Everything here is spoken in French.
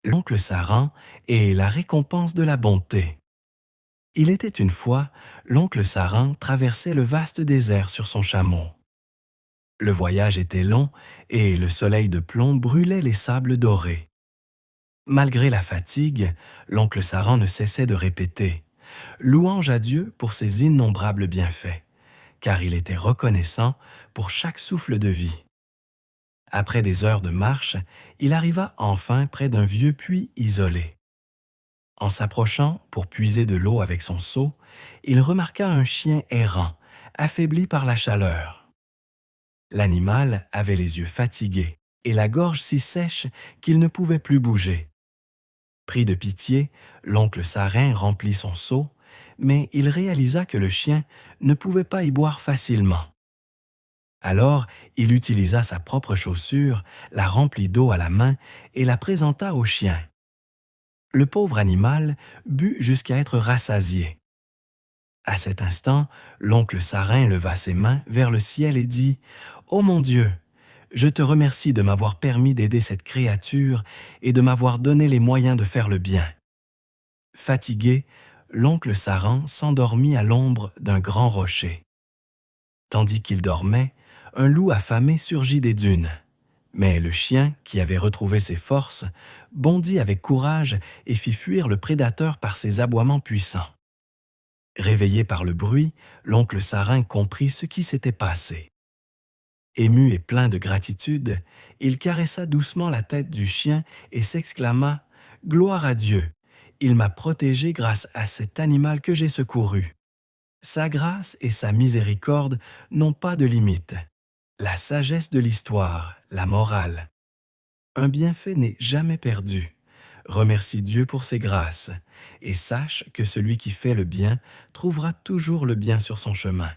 L'oncle Saran et la récompense de la bonté. Il était une fois, l'oncle Saran traversait le vaste désert sur son chameau. Le voyage était long et le soleil de plomb brûlait les sables dorés. Malgré la fatigue, l'oncle Saran ne cessait de répéter « Louange à Dieu pour ses innombrables bienfaits », car il était reconnaissant pour chaque souffle de vie. Après des heures de marche, il arriva enfin près d'un vieux puits isolé. En s'approchant pour puiser de l'eau avec son seau, il remarqua un chien errant, affaibli par la chaleur. L'animal avait les yeux fatigués et la gorge si sèche qu'il ne pouvait plus bouger. Pris de pitié, l'oncle Sarin remplit son seau, mais il réalisa que le chien ne pouvait pas y boire facilement. Alors, il utilisa sa propre chaussure, la remplit d'eau à la main et la présenta au chien. Le pauvre animal but jusqu'à être rassasié. À cet instant, l'oncle Sarin leva ses mains vers le ciel et dit « Ô mon Dieu, je te remercie de m'avoir permis d'aider cette créature et de m'avoir donné les moyens de faire le bien. » Fatigué, l'oncle Saran s'endormit à l'ombre d'un grand rocher. Tandis qu'il dormait, un loup affamé surgit des dunes. Mais le chien, qui avait retrouvé ses forces, bondit avec courage et fit fuir le prédateur par ses aboiements puissants. Réveillé par le bruit, l'oncle Sarin comprit ce qui s'était passé. Ému et plein de gratitude, il caressa doucement la tête du chien et s'exclama « Gloire à Dieu! Il m'a protégé grâce à cet animal que j'ai secouru. Sa grâce et sa miséricorde n'ont pas de limite. La sagesse de l'histoire, la morale. Un bienfait n'est jamais perdu. Remercie Dieu pour ses grâces et sache que celui qui fait le bien trouvera toujours le bien sur son chemin. »